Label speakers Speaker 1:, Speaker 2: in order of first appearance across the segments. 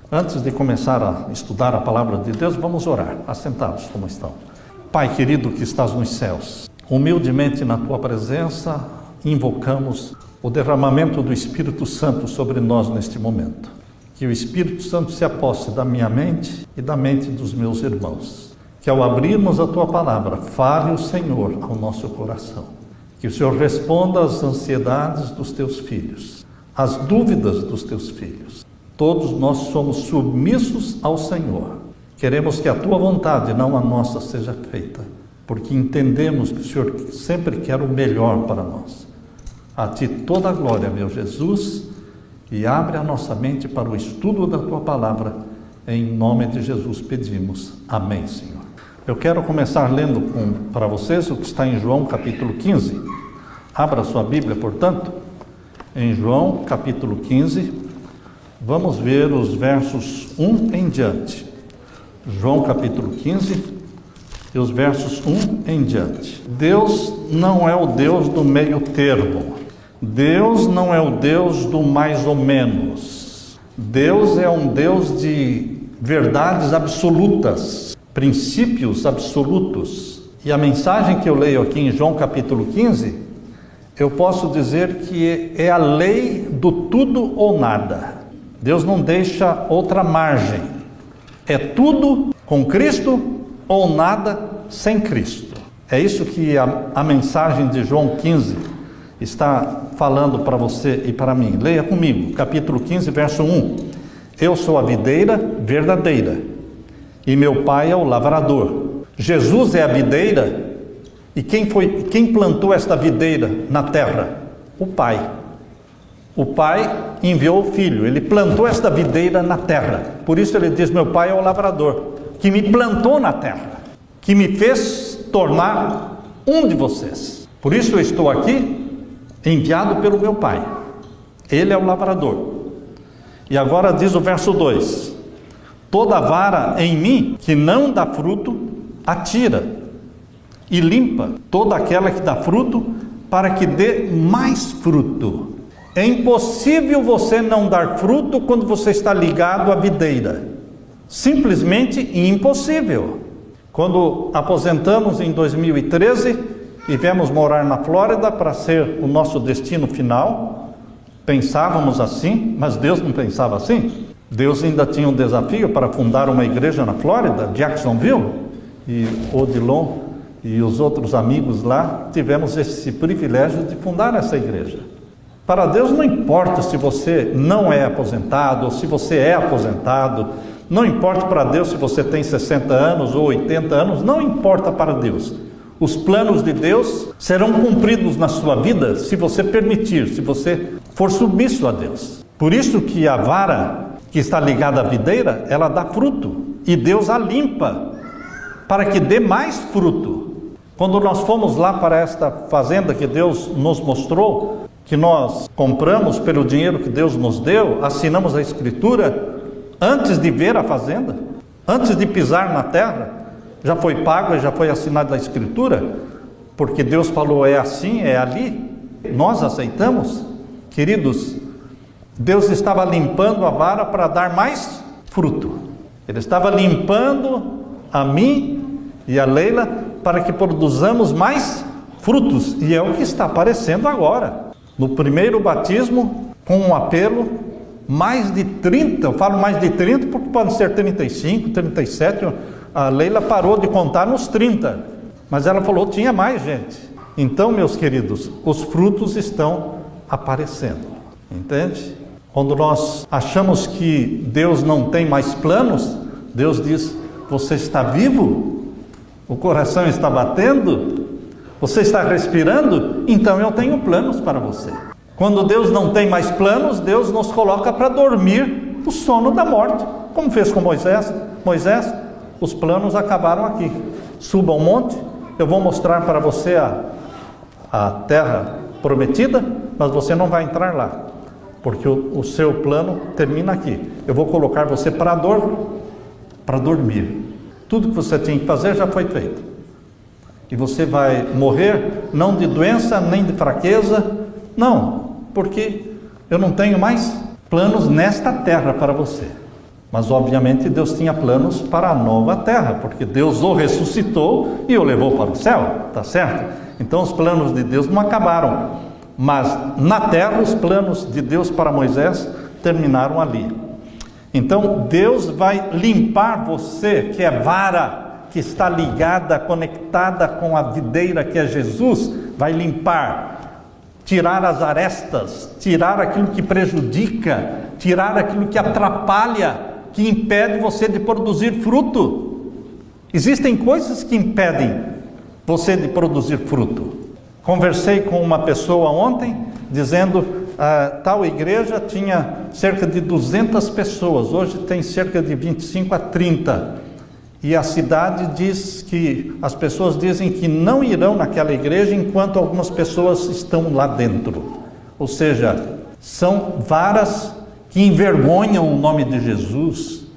Speaker 1: Antes de começar a estudar a palavra de Deus, vamos orar, assentados como estão. Pai querido que estás nos céus, humildemente na tua presença, invocamos o derramamento do Espírito Santo sobre nós neste momento. Que o Espírito Santo se aposse da minha mente e da mente dos meus irmãos. Que ao abrirmos a tua palavra, fale o Senhor ao nosso coração. Que o Senhor responda às ansiedades dos teus filhos, às dúvidas dos teus filhos. Todos nós somos submissos ao Senhor. Queremos que a tua vontade, não a nossa, seja feita, porque entendemos que o Senhor sempre quer o melhor para nós. A ti toda a glória, meu Jesus, e abre a nossa mente para o estudo da tua palavra. Em nome de Jesus pedimos. Amém, Senhor. Eu quero começar lendo para vocês o que está em João capítulo 15. Abra sua Bíblia, portanto, em João capítulo 15. Vamos ver os versos 1 em diante. João capítulo 15 e os versos 1 em diante. Deus não é o Deus do meio termo. Deus não é o Deus do mais ou menos. Deus é um Deus de verdades absolutas, princípios absolutos. E a mensagem que eu leio aqui em João capítulo 15, eu posso dizer que é a lei do tudo ou nada. Deus não deixa outra margem. É tudo com Cristo ou nada sem Cristo. É isso que a mensagem de João 15 está falando para você e para mim. Leia comigo, capítulo 15, verso 1. Eu sou a videira verdadeira e meu pai é o lavrador. Jesus é a videira e quem plantou esta videira na terra? O Pai. O Pai enviou o Filho, ele plantou esta videira na terra. Por isso ele diz, meu Pai é o lavrador, que me plantou na terra, que me fez tornar um de vocês. Por isso eu estou aqui, enviado pelo meu Pai. Ele é o lavrador. E agora diz o verso 2. Toda vara em mim que não dá fruto, atira e limpa toda aquela que dá fruto, para que dê mais fruto. É impossível você não dar fruto quando você está ligado à videira. Simplesmente impossível. Quando aposentamos em 2013 e viemos morar na Flórida para ser o nosso destino final, pensávamos assim, mas Deus não pensava assim. Deus ainda tinha um desafio para fundar uma igreja na Flórida, Jacksonville, e Odilon e os outros amigos lá tivemos esse privilégio de fundar essa igreja. Para Deus não importa se você não é aposentado ou se você é aposentado, não importa para Deus se você tem 60 anos ou 80 anos, não importa para Deus. Os planos de Deus serão cumpridos na sua vida se você permitir, se você for submisso a Deus. Por isso que a vara que está ligada à videira, ela dá fruto e Deus a limpa para que dê mais fruto. Quando nós fomos lá para esta fazenda que Deus nos mostrou, que nós compramos pelo dinheiro que Deus nos deu, assinamos a escritura antes de ver a fazenda, antes de pisar na terra, já foi pago e já foi assinada a escritura, porque Deus falou é assim, é ali, nós aceitamos. Queridos, Deus estava limpando a vara para dar mais fruto. Ele estava limpando a mim e a Leila para que produzamos mais frutos, e é o que está aparecendo agora. No primeiro batismo, com um apelo, mais de 30, eu falo mais de 30 porque podem ser 35, 37, a Leila parou de contar nos 30, mas ela falou tinha mais gente. Então, meus queridos, os frutos estão aparecendo, entende? Quando nós achamos que Deus não tem mais planos, Deus diz, você está vivo? O coração está batendo? Você está respirando? Então eu tenho planos para você. Quando Deus não tem mais planos, Deus nos coloca para dormir o sono da morte, como fez com Moisés. Moisés, os planos acabaram aqui. Suba ao monte, eu vou mostrar para você a terra prometida, mas você não vai entrar lá, porque o seu plano termina aqui. Eu vou colocar você para dormir. Tudo que você tinha que fazer já foi feito. E você vai morrer não de doença, nem de fraqueza, não, porque eu não tenho mais planos nesta terra para você. Mas obviamente Deus tinha planos para a nova terra, porque Deus o ressuscitou e o levou para o céu, tá certo? Então os planos de Deus não acabaram, mas na terra os planos de Deus para Moisés terminaram ali. Então Deus vai limpar você, que é vara, que está ligada, conectada com a videira que é Jesus, vai limpar, tirar as arestas, tirar aquilo que prejudica, tirar aquilo que atrapalha, que impede você de produzir fruto. Existem coisas que impedem você de produzir fruto. Conversei com uma pessoa ontem, dizendo tal igreja tinha cerca de 200 pessoas, hoje tem cerca de 25 a 30. E a cidade diz que, as pessoas dizem que não irão naquela igreja enquanto algumas pessoas estão lá dentro. Ou seja, são varas que envergonham o nome de Jesus,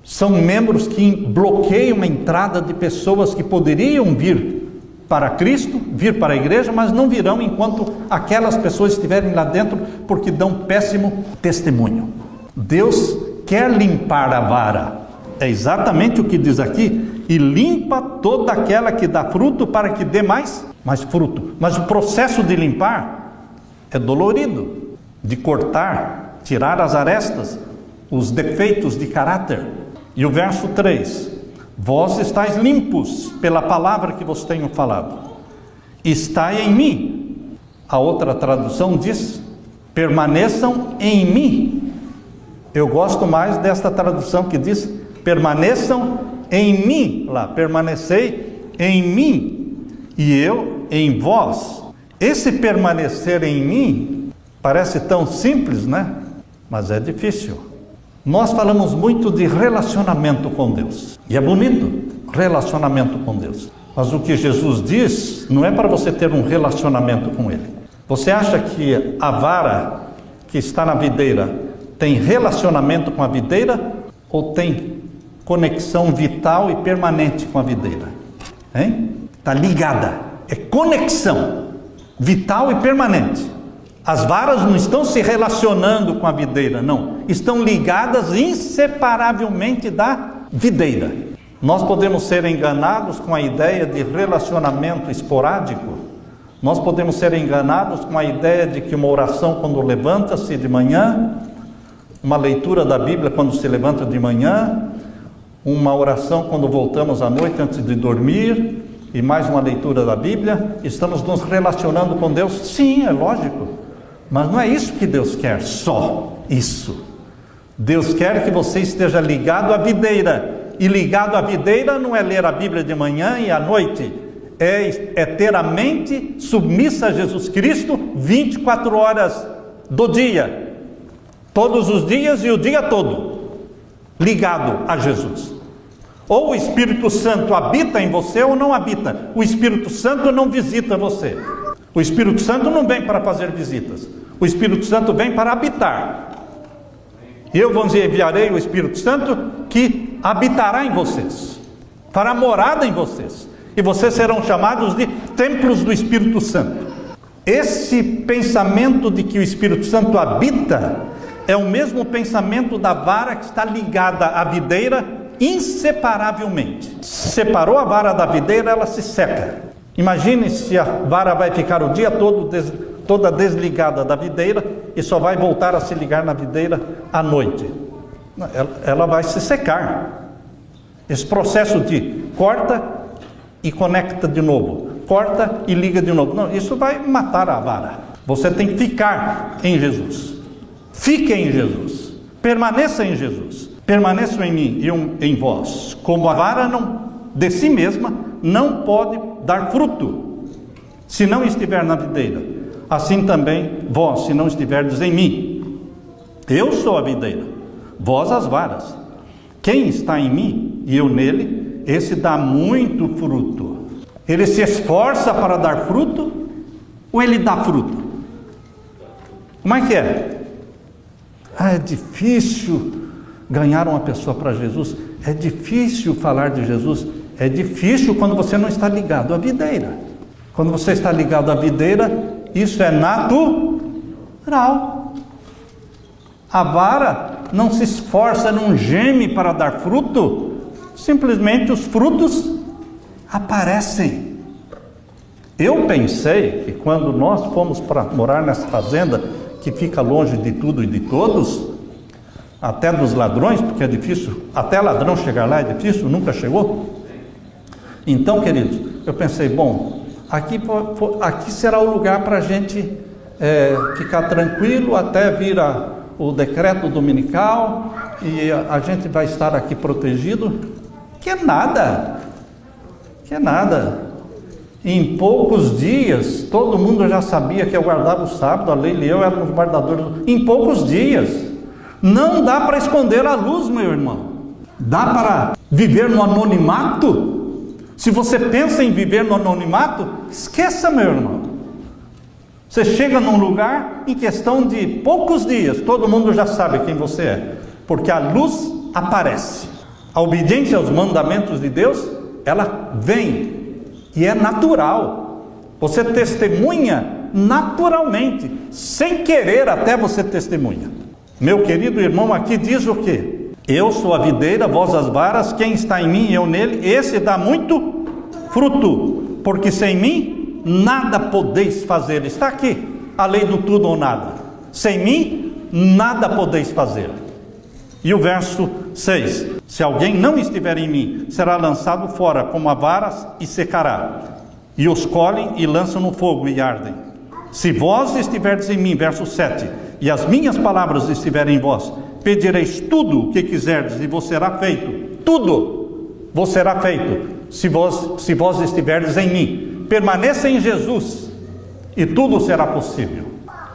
Speaker 1: são membros que bloqueiam a entrada de pessoas que poderiam vir para Cristo, vir para a igreja, mas não virão enquanto aquelas pessoas estiverem lá dentro, porque dão péssimo testemunho. Deus quer limpar a vara, é exatamente o que diz aqui, e limpa toda aquela que dá fruto para que dê mais fruto. Mas o processo de limpar é dolorido, de cortar, tirar as arestas, os defeitos de caráter. E o verso 3, vós estáis limpos pela palavra que vos tenho falado, estai em mim. A outra tradução diz, permaneçam em mim. Eu gosto mais desta tradução que diz, permaneçam em mim, lá, permanecei em mim, e eu em vós. Esse permanecer em mim, parece tão simples, né? Mas é difícil. Nós falamos muito de relacionamento com Deus, e é bonito, relacionamento com Deus. Mas o que Jesus diz, não é para você ter um relacionamento com Ele. Você acha que a vara que está na videira tem relacionamento com a videira, ou tem conexão vital e permanente com a videira? Está ligada, é conexão vital e permanente. As varas não estão se relacionando com a videira, não. Estão ligadas inseparavelmente da videira. Nós podemos ser enganados com a ideia de relacionamento esporádico. Nós podemos ser enganados com a ideia de que uma oração quando levanta-se de manhã, uma leitura da Bíblia quando se levanta de manhã, uma oração quando voltamos à noite antes de dormir, e mais uma leitura da Bíblia, estamos nos relacionando com Deus. Sim, é lógico. Mas não é isso que Deus quer, só isso. Deus quer que você esteja ligado à videira. E ligado à videira não é ler a Bíblia de manhã e à noite. É ter a mente submissa a Jesus Cristo 24 horas do dia. Todos os dias e o dia todo. Ligado a Jesus. Ou o Espírito Santo habita em você ou não habita. O Espírito Santo não visita você. O Espírito Santo não vem para fazer visitas. O Espírito Santo vem para habitar. Eu vos enviarei o Espírito Santo que habitará em vocês, fará morada em vocês, e vocês serão chamados de templos do Espírito Santo. Esse pensamento de que o Espírito Santo habita é o mesmo pensamento da vara que está ligada à videira inseparavelmente. Separou a vara da videira, ela se seca. Imagine se a vara vai ficar o dia todo toda desligada da videira e só vai voltar a se ligar na videira à noite. Ela vai se secar. Esse processo de corta e conecta de novo, corta e liga de novo, não, isso vai matar a vara. Você tem que ficar em Jesus. Fique em Jesus. Permaneça em Jesus. Permaneçam em mim e em vós. Como a vara de si mesma não pode dar fruto se não estiver na videira, assim também vós, se não estiverdes em mim. Eu sou a videira, vós as varas. Quem está em mim e eu nele, esse dá muito fruto. Ele se esforça para dar fruto ou ele dá fruto? Como é que é? É difícil ganhar uma pessoa para Jesus, é difícil falar de Jesus, é difícil quando você não está ligado à videira. Quando você está ligado à videira, isso é natural. A vara não se esforça, não geme para dar fruto, simplesmente os frutos aparecem. Eu pensei que quando nós fomos para morar nessa fazenda, que fica longe de tudo e de todos, até dos ladrões, porque é difícil, até ladrão chegar lá é difícil, nunca chegou. Então, queridos, eu pensei, bom, aqui será o lugar para a gente ficar tranquilo até vir o decreto dominical, e a gente vai estar aqui protegido. Que nada. Em poucos dias, todo mundo já sabia que eu guardava o sábado, a Leila e eu éramos guardadores. Em poucos dias, não dá para esconder a luz, meu irmão. Dá para viver no anonimato? Se você pensa em viver no anonimato, esqueça, meu irmão. Você chega num lugar, em questão de poucos dias, todo mundo já sabe quem você é, porque a luz aparece. A obediência aos mandamentos de Deus, ela vem. E é natural. Você testemunha naturalmente, sem querer até você testemunha. Meu querido irmão, aqui diz o quê? Eu sou a videira, vós as varas, quem está em mim e eu nele, esse dá muito fruto, porque sem mim nada podeis fazer. Está aqui a lei do tudo ou nada. Sem mim nada podeis fazer. E o verso 6: se alguém não estiver em mim, será lançado fora como a varas e secará, e os colhem e lançam no fogo e ardem. Se vós estiverdes em mim, verso 7, e as minhas palavras estiverem em vós, pedireis tudo o que quiserdes e vos será feito. Tudo vos será feito, se vós estiverdes em mim. Permaneça em Jesus e tudo será possível.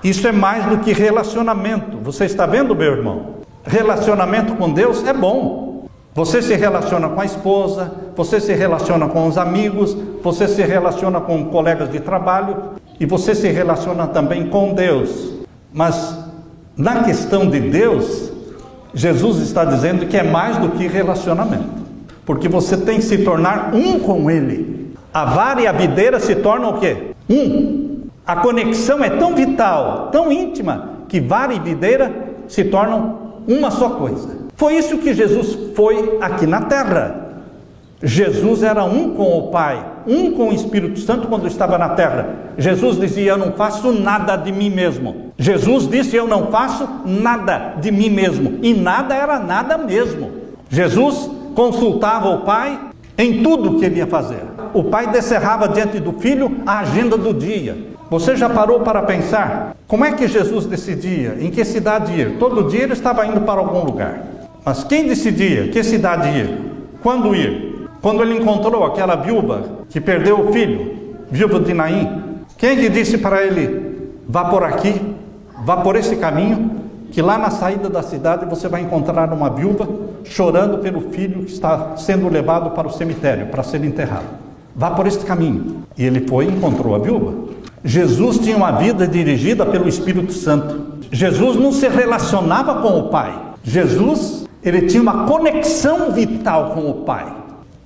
Speaker 1: Isso é mais do que relacionamento. Você está vendo, meu irmão? Relacionamento com Deus é bom. Você se relaciona com a esposa, você se relaciona com os amigos, você se relaciona com colegas de trabalho e você se relaciona também com Deus. Mas na questão de Deus, Jesus está dizendo que é mais do que relacionamento, porque você tem que se tornar um com Ele. A vara e a videira se tornam o quê? Um. A conexão é tão vital, tão íntima, que vara e videira se tornam uma só coisa. Foi isso que Jesus foi aqui na terra. Jesus era um com o Pai, um com o Espírito Santo quando estava na terra. Jesus dizia: eu não faço nada de mim mesmo. Jesus disse: eu não faço nada de mim mesmo. E nada era nada mesmo. Jesus consultava o Pai em tudo que ele ia fazer. O Pai descerrava diante do Filho a agenda do dia. Você já parou para pensar como é que Jesus decidia em que cidade ir? Todo dia ele estava indo para algum lugar. Mas quem decidia que cidade ir? Quando ir? Quando ele encontrou aquela viúva que perdeu o filho, viúva de Naim, quem que disse para ele: vá por aqui, vá por esse caminho, que lá na saída da cidade você vai encontrar uma viúva chorando pelo filho que está sendo levado para o cemitério, para ser enterrado. Vá por esse caminho. E ele foi e encontrou a viúva. Jesus tinha uma vida dirigida pelo Espírito Santo. Jesus não se relacionava com o Pai. Jesus, ele tinha uma conexão vital com o Pai.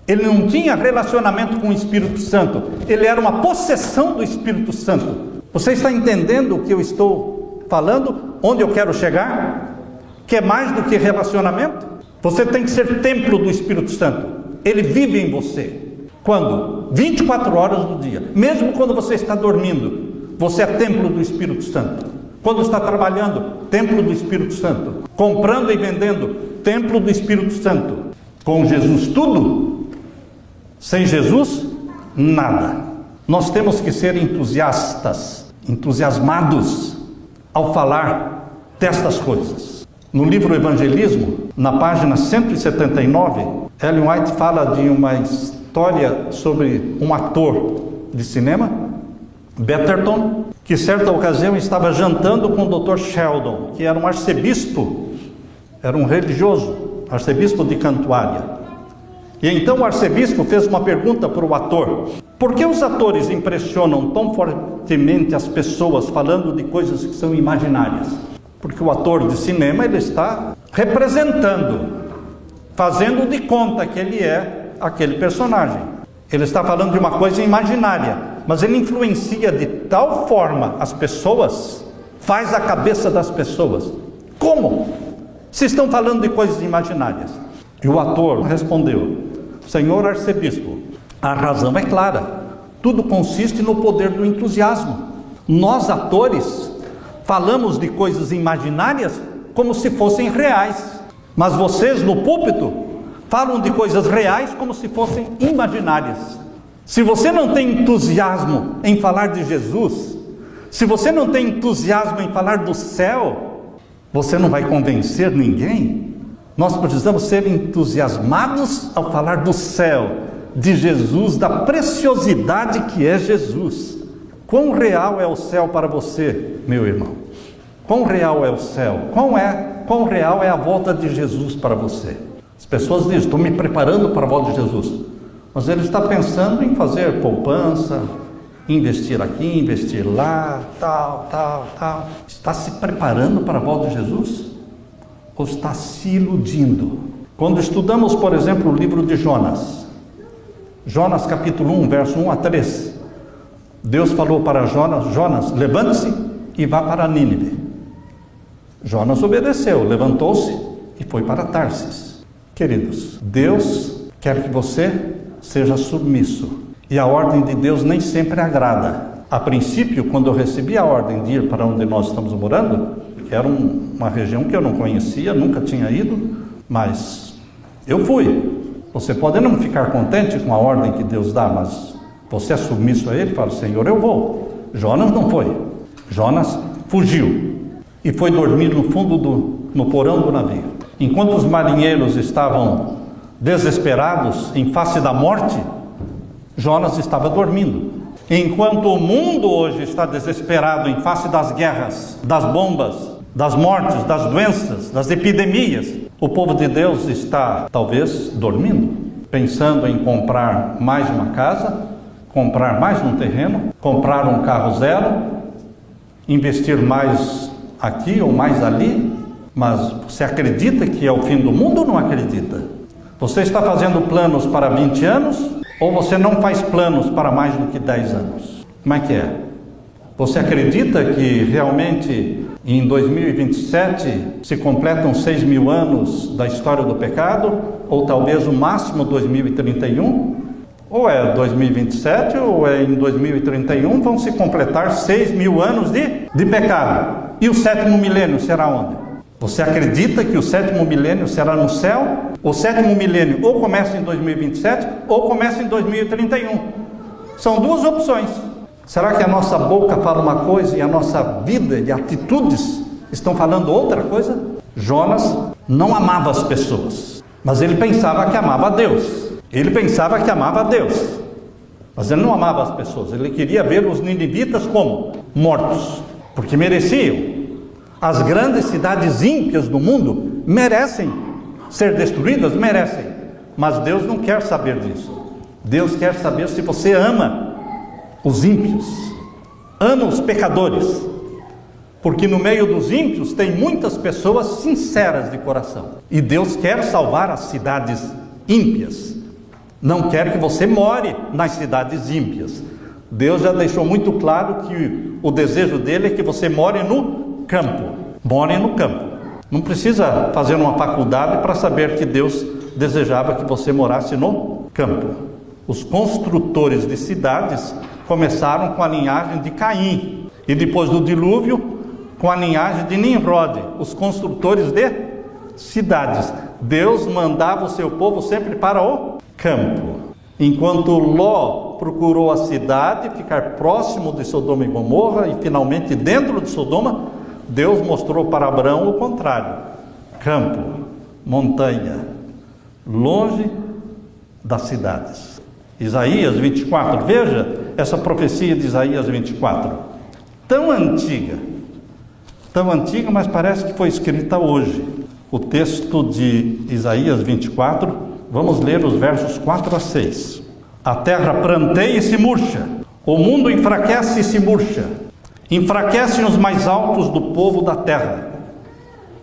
Speaker 1: Ele não tinha relacionamento com o Espírito Santo. Ele era uma possessão do Espírito Santo. Você está entendendo o que eu estou falando? Onde eu quero chegar? Que é mais do que relacionamento? Você tem que ser templo do Espírito Santo. Ele vive em você. Quando? 24 horas do dia. Mesmo quando você está dormindo, você é templo do Espírito Santo. Quando está trabalhando, templo do Espírito Santo. Comprando e vendendo, templo do Espírito Santo. Com Jesus tudo, sem Jesus nada. Nós temos que ser entusiastas, entusiasmados ao falar destas coisas. No livro Evangelismo, na página 179, Ellen White fala de uma história sobre um ator de cinema, Betterton, que certa ocasião estava jantando com o Dr. Sheldon, que era um arcebispo, era um religioso, arcebispo de Cantuária. E então o arcebispo fez uma pergunta para o ator: por que os atores impressionam tão fortemente as pessoas falando de coisas que são imaginárias? Porque o ator de cinema, ele está representando, fazendo de conta que ele é aquele personagem. Ele está falando de uma coisa imaginária, mas ele influencia de tal forma as pessoas, faz a cabeça das pessoas. Como? Se estão falando de coisas imaginárias. E o ator respondeu: Senhor arcebispo, a razão é clara. Tudo consiste no poder do entusiasmo. Nós, atores, falamos de coisas imaginárias como se fossem reais. Mas vocês, no púlpito, falam de coisas reais como se fossem imaginárias. Se você não tem entusiasmo em falar de Jesus, se você não tem entusiasmo em falar do céu, você não vai convencer ninguém. Nós precisamos ser entusiasmados ao falar do céu, de Jesus, da preciosidade que é Jesus. Quão real é o céu para você, meu irmão? Quão real é o céu? Quão real é a volta de Jesus para você? As pessoas dizem: estou me preparando para a volta de Jesus. Mas ele está pensando em fazer poupança, investir aqui, investir lá, tal. Está se preparando para a volta de Jesus? Ou está se iludindo? Quando estudamos, por exemplo, o livro de Jonas, Jonas capítulo 1, verso 1 a 3, Deus falou para Jonas: Jonas, levante-se e vá para Nínive. Jonas obedeceu, levantou-se e foi para Tarsis. Queridos, Deus quer que você seja submisso. E a ordem de Deus nem sempre agrada. A princípio, quando eu recebi a ordem de ir para onde nós estamos morando, que era uma região que eu não conhecia, nunca tinha ido, mas eu fui. Você pode não ficar contente com a ordem que Deus dá, mas você é submisso a Ele e fala: Senhor, eu vou. Jonas não foi. Jonas fugiu e foi dormir no fundo no porão do navio. Enquanto os marinheiros estavam desesperados em face da morte, Jonas estava dormindo. Enquanto o mundo hoje está desesperado em face das guerras, das bombas, das mortes, das doenças, das epidemias, o povo de Deus está talvez dormindo, pensando em comprar mais uma casa, comprar mais um terreno, comprar um carro zero, investir mais aqui ou mais ali. Mas você acredita que é o fim do mundo ou não acredita? Você está fazendo planos para 20 anos ou você não faz planos para mais do que 10 anos? Como é que é? Você acredita que realmente em 2027 se completam 6.000 anos da história do pecado? Ou talvez o máximo 2031? Ou é 2027 ou é em 2031 vão se completar 6.000 anos de pecado. E o 7º milênio será onde? Você acredita que o 7º milênio será no céu? O 7º milênio ou começa em 2027 ou começa em 2031. São duas opções. Será que a nossa boca fala uma coisa e a nossa vida e atitudes estão falando outra coisa? Jonas não amava as pessoas, mas ele pensava que amava a Deus. Ele pensava que amava a Deus, mas ele não amava as pessoas. Ele queria ver os ninivitas como? Mortos, porque mereciam. As grandes cidades ímpias do mundo merecem ser destruídas, merecem. Mas Deus não quer saber disso. Deus quer saber se você ama os ímpios, ama os pecadores. Porque no meio dos ímpios tem muitas pessoas sinceras de coração. E Deus quer salvar as cidades ímpias. Não quer que você more nas cidades ímpias. Deus já deixou muito claro que o desejo dele é que você more no campo. More no campo. Não precisa fazer uma faculdade para saber que Deus desejava que você morasse no campo. Os construtores de cidades começaram com a linhagem de Caim. E depois do dilúvio, com a linhagem de Nimrod, os construtores de cidades. Deus mandava o seu povo sempre para o campo. Enquanto Ló procurou a cidade, ficar próximo de Sodoma e Gomorra e finalmente dentro de Sodoma, Deus mostrou para Abraão o contrário. Campo, montanha, longe das cidades. Isaías 24, veja essa profecia de Isaías 24. Tão antiga, mas parece que foi escrita hoje. O texto de Isaías 24, vamos ler os versos 4 a 6. A terra pranteia e se murcha, o mundo enfraquece e se murcha. Enfraquecem os mais altos do povo da terra.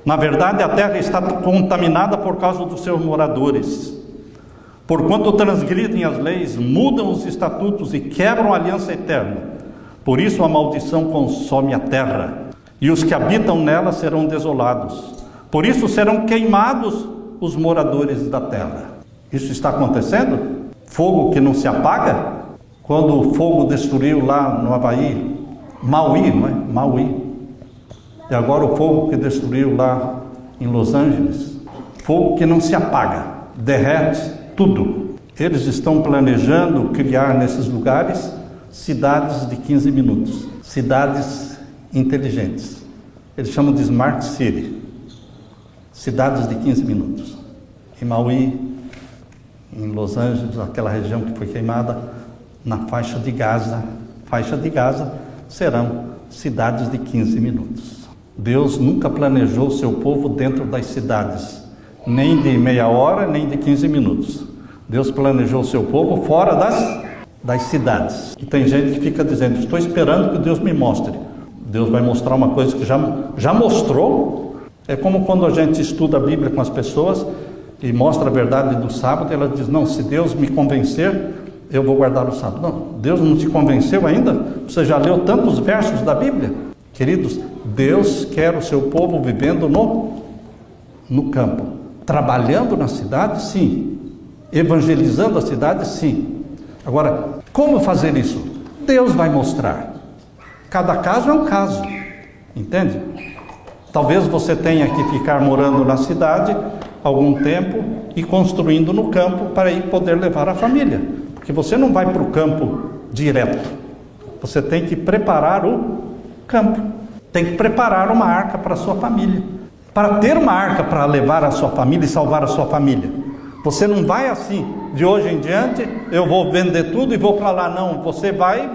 Speaker 1: Na verdade, a terra está contaminada por causa dos seus moradores. Porquanto transgridem as leis, mudam os estatutos e quebram a aliança eterna. Por isso a maldição consome a terra, e os que habitam nela serão desolados. Por isso serão queimados os moradores da terra. Isso está acontecendo? Fogo que não se apaga? Quando o fogo destruiu lá no Havaí, Maui, não é? Maui. E agora o fogo que destruiu lá em Los Angeles. Fogo que não se apaga, derrete tudo. Eles estão planejando criar nesses lugares cidades de 15 minutos. Cidades inteligentes. Eles chamam de Smart City. Cidades de 15 minutos. Em Maui, em Los Angeles, aquela região que foi queimada, na faixa de Gaza. Faixa de Gaza serão cidades de 15 minutos. Deus nunca planejou o seu povo dentro das cidades, nem de meia hora, nem de 15 minutos. Deus planejou o seu povo fora das cidades. E tem gente que fica dizendo, estou esperando que Deus me mostre. Deus vai mostrar uma coisa que já mostrou. É como quando a gente estuda a Bíblia com as pessoas e mostra a verdade do sábado, ela diz, não, se Deus me convencer, eu vou guardar o sábado. Não, Deus não te convenceu ainda? Você já leu tantos versos da Bíblia? Queridos, Deus quer o seu povo vivendo no campo. Trabalhando na cidade, sim. Evangelizando a cidade, sim. Agora, como fazer isso? Deus vai mostrar. Cada caso é um caso. Entende? Talvez você tenha que ficar morando na cidade algum tempo e construindo no campo para ir poder levar a família. Porque você não vai para o campo direto. Você tem que preparar o campo. Tem que preparar uma arca para a sua família. Para ter uma arca para levar a sua família e salvar a sua família. Você não vai assim, de hoje em diante, eu vou vender tudo e vou para lá. Não, você vai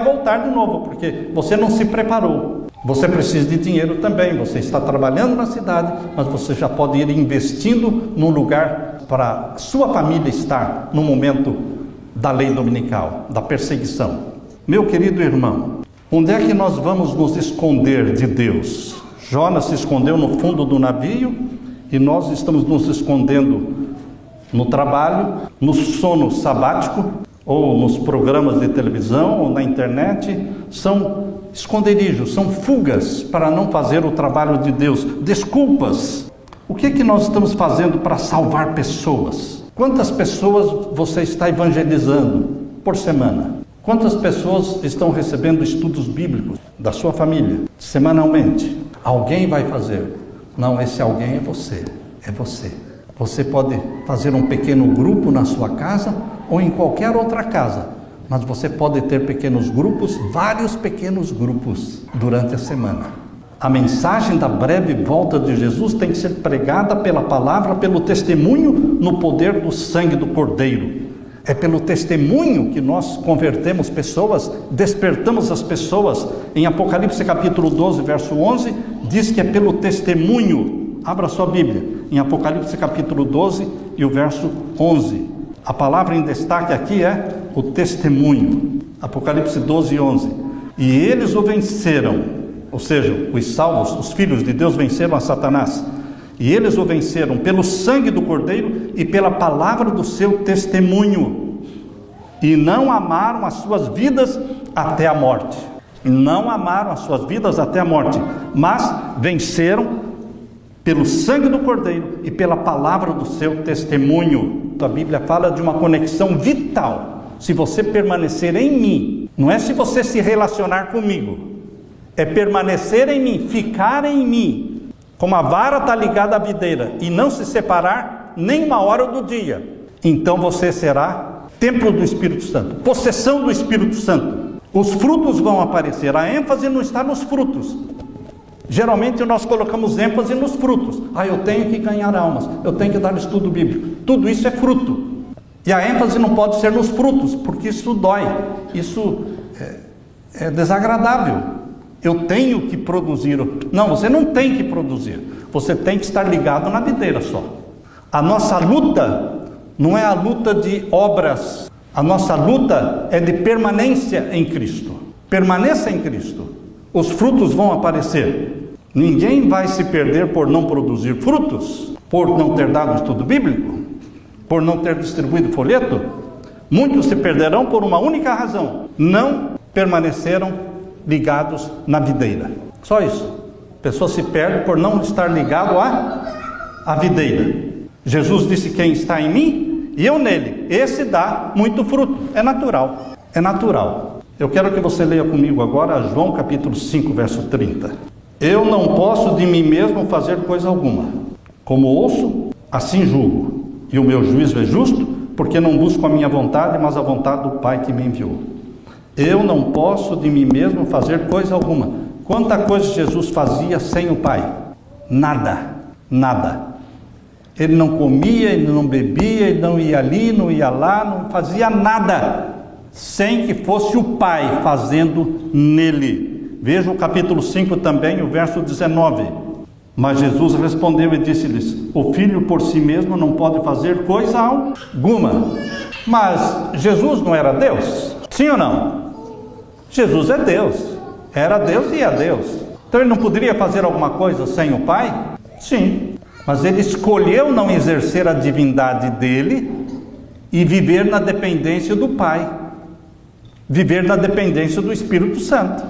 Speaker 1: voltar de novo, porque você não se preparou. Você precisa de dinheiro também. Você está trabalhando na cidade, mas você já pode ir investindo num lugar para sua família estar no momento da lei dominical, da perseguição. Meu querido irmão, onde é que nós vamos nos esconder de Deus? Jonas se escondeu no fundo do navio e nós estamos nos escondendo no trabalho, no sono sabático, ou nos programas de televisão, ou na internet. São esconderijos, são fugas para não fazer o trabalho de Deus, desculpas. O que nós estamos fazendo para salvar pessoas? Quantas pessoas você está evangelizando por semana? Quantas pessoas estão recebendo estudos bíblicos da sua família, semanalmente? Alguém vai fazer. Não, esse alguém é você. É você. Você pode fazer um pequeno grupo na sua casa ou em qualquer outra casa. Mas você pode ter pequenos grupos, vários pequenos grupos durante a semana. A mensagem da breve volta de Jesus tem que ser pregada pela palavra, pelo testemunho, no poder do sangue do Cordeiro. É pelo testemunho que nós convertemos pessoas, despertamos as pessoas. Em Apocalipse capítulo 12, verso 11, diz que é pelo testemunho. Abra sua Bíblia, em Apocalipse capítulo 12 e o verso 11. A palavra em destaque aqui é o testemunho. Apocalipse 12 e 11. E eles o venceram, ou seja, os salvos, os filhos de Deus venceram a Satanás. E eles o venceram pelo sangue do Cordeiro e pela palavra do seu testemunho. E não amaram as suas vidas até a morte. E não amaram as suas vidas até a morte, mas venceram pelo sangue do Cordeiro e pela palavra do seu testemunho. A Bíblia fala de uma conexão vital. Se você permanecer em mim, não é se você se relacionar comigo, é permanecer em mim, ficar em mim. Como a vara está ligada à videira e não se separar nem uma hora do dia, então você será templo do Espírito Santo, possessão do Espírito Santo. Os frutos vão aparecer. A ênfase não está nos frutos. Geralmente nós colocamos ênfase nos frutos. Eu tenho que ganhar almas, eu tenho que dar estudo bíblico. Tudo isso é fruto. E a ênfase não pode ser nos frutos, porque isso dói, isso é desagradável. Eu tenho que produzir. Não, você não tem que produzir. Você tem que estar ligado na videira só. A nossa luta não é a luta de obras. A nossa luta é de permanência em Cristo. Permaneça em Cristo. Os frutos vão aparecer. Ninguém vai se perder por não produzir frutos, por não ter dado estudo bíblico, por não ter distribuído folheto. Muitos se perderão por uma única razão: não permaneceram ligados na videira. Só isso. A pessoa se perde por não estar ligado à videira. Jesus disse: quem está em mim e eu nele, esse dá muito fruto. É natural, é natural. Eu quero que você leia comigo agora João capítulo 5, verso 30. Eu não posso de mim mesmo fazer coisa alguma. Como ouço, assim julgo. E o meu juízo é justo, porque não busco a minha vontade, mas a vontade do Pai que me enviou. Eu não posso de mim mesmo fazer coisa alguma. Quanta coisa Jesus fazia sem o Pai? Nada, nada. Ele não comia, ele não bebia, ele não ia ali, não ia lá, não fazia nada sem que fosse o Pai fazendo nele. Veja o capítulo 5 também, o verso 19. Mas Jesus respondeu e disse-lhes: o Filho por si mesmo não pode fazer coisa alguma. Mas Jesus não era Deus? Sim ou não? Jesus é Deus. Era Deus e é Deus. Então ele não poderia fazer alguma coisa sem o Pai? Sim. Mas ele escolheu não exercer a divindade dele e viver na dependência do Pai. Viver na dependência do Espírito Santo.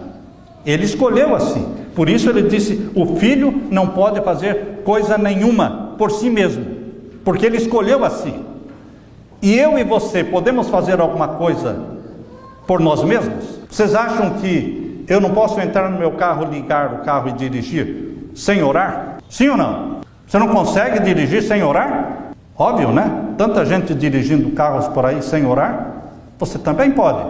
Speaker 1: Ele escolheu assim. Por isso ele disse: o Filho não pode fazer coisa nenhuma por si mesmo, porque ele escolheu assim. E eu e você podemos fazer alguma coisa por nós mesmos? Vocês acham que eu não posso entrar no meu carro, ligar o carro e dirigir sem orar? Sim ou não? Você não consegue dirigir sem orar? Óbvio, né? Tanta gente dirigindo carros por aí sem orar. Você também pode,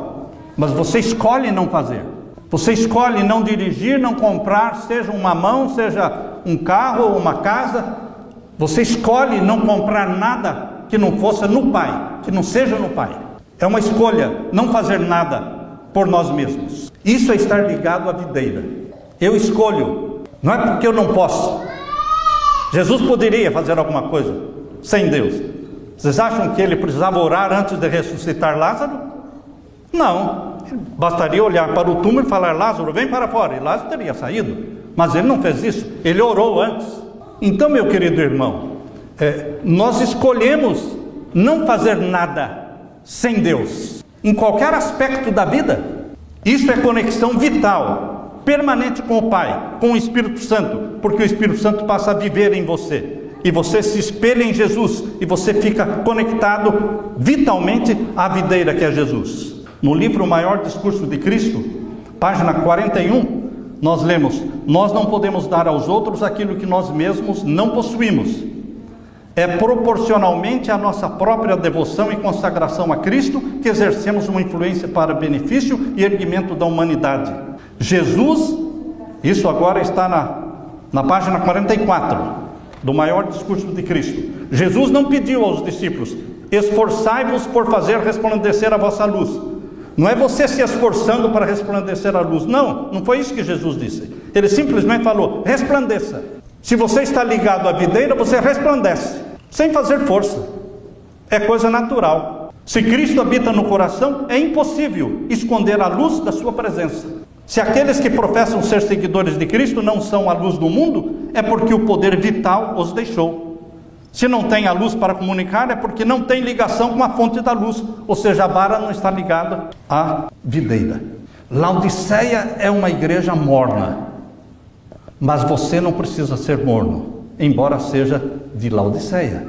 Speaker 1: mas você escolhe não fazer. Você escolhe não dirigir, não comprar, seja uma mão, seja um carro ou uma casa. Você escolhe não comprar nada que não fosse no Pai, que não seja no Pai. É uma escolha não fazer nada por nós mesmos. Isso é estar ligado à videira. Eu escolho, não é porque eu não posso. Jesus poderia fazer alguma coisa sem Deus. Vocês acham que ele precisava orar antes de ressuscitar Lázaro? Não. Bastaria olhar para o túmulo e falar: Lázaro, vem para fora. E Lázaro teria saído. Mas ele não fez isso. Ele orou antes. Então, meu querido irmão, nós escolhemos não fazer nada sem Deus. Em qualquer aspecto da vida. Isso é conexão vital, permanente com o Pai, com o Espírito Santo. Porque o Espírito Santo passa a viver em você. E você se espelha em Jesus. E você fica conectado vitalmente à videira que é Jesus. No livro O Maior Discurso de Cristo, página 41, nós lemos: nós não podemos dar aos outros aquilo que nós mesmos não possuímos. É proporcionalmente à nossa própria devoção e consagração a Cristo que exercemos uma influência para benefício e erguimento da humanidade. Jesus, isso agora está na página 44, do Maior Discurso de Cristo. Jesus não pediu aos discípulos: esforçai-vos por fazer resplandecer a vossa luz. Não é você se esforçando para resplandecer a luz. Não, não foi isso que Jesus disse. Ele simplesmente falou: resplandeça. Se você está ligado à videira, você resplandece, sem fazer força. É coisa natural. Se Cristo habita no coração, é impossível esconder a luz da sua presença. Se aqueles que professam ser seguidores de Cristo não são a luz do mundo, é porque o poder vital os deixou. Se não tem a luz para comunicar, é porque não tem ligação com a fonte da luz, ou seja, a vara não está ligada à videira. Laodiceia é uma igreja morna, mas você não precisa ser morno, embora seja de Laodiceia.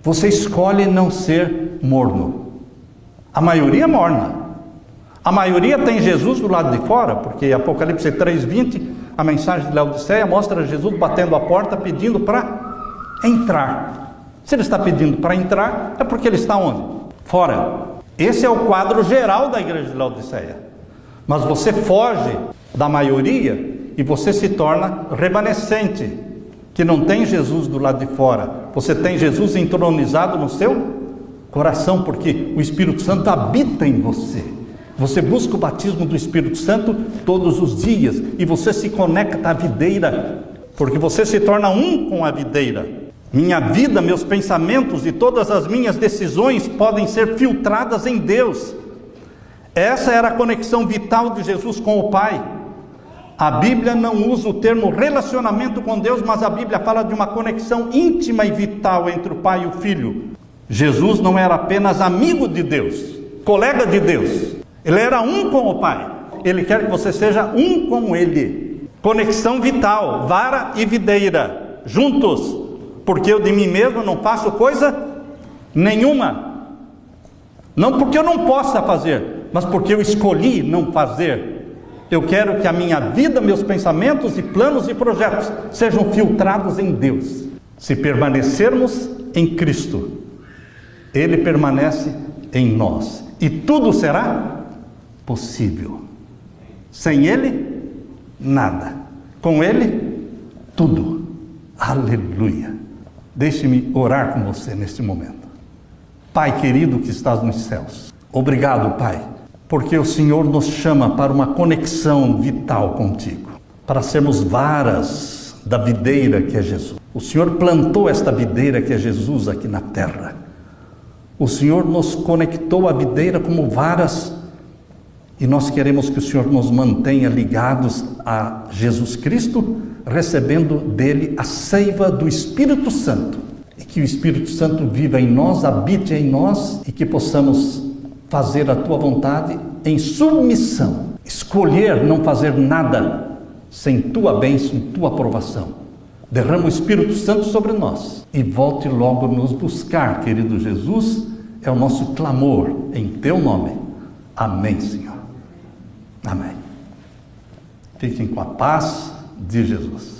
Speaker 1: Você escolhe não ser morno. A maioria é morna. A maioria tem Jesus do lado de fora, porque Apocalipse 3:20, a mensagem de Laodiceia mostra Jesus batendo a porta, pedindo para entrar. Se ele está pedindo para entrar, é porque ele está onde? Fora. Esse é o quadro geral da igreja de Laodiceia. Mas você foge da maioria e você se torna remanescente, que não tem Jesus do lado de fora. Você tem Jesus entronizado no seu coração, porque o Espírito Santo habita em você. Você busca o batismo do Espírito Santo todos os dias e você se conecta à videira, porque você se torna um com a videira. Minha vida, meus pensamentos e todas as minhas decisões podem ser filtradas em Deus. Essa era a conexão vital de Jesus com o Pai. A Bíblia não usa o termo relacionamento com Deus, mas a Bíblia fala de uma conexão íntima e vital entre o Pai e o Filho. Jesus não era apenas amigo de Deus, colega de Deus. Ele era um com o Pai. Ele quer que você seja um com Ele. Conexão vital, vara e videira, juntos, porque eu de mim mesmo não faço coisa nenhuma. Não porque eu não possa fazer, mas porque eu escolhi não fazer. Eu quero que a minha vida, meus pensamentos e planos e projetos sejam filtrados em Deus. Se permanecermos em Cristo, Ele permanece em nós, e tudo será possível. Sem Ele, nada. Com Ele, tudo. Aleluia. Deixe-me orar com você neste momento. Pai querido que estás nos céus, obrigado, Pai, porque o Senhor nos chama para uma conexão vital contigo, para sermos varas da videira que é Jesus. O Senhor plantou esta videira que é Jesus aqui na terra. O Senhor nos conectou à videira como varas, e nós queremos que o Senhor nos mantenha ligados a Jesus Cristo, recebendo dele a seiva do Espírito Santo, e que o Espírito Santo viva em nós, habite em nós, e que possamos fazer a tua vontade em submissão, escolher não fazer nada sem tua bênção, tua aprovação. Derrama o Espírito Santo sobre nós e volte logo nos buscar, querido Jesus, é o nosso clamor em teu nome. Amém, Senhor. Amém. Fiquem com a paz de Jesus.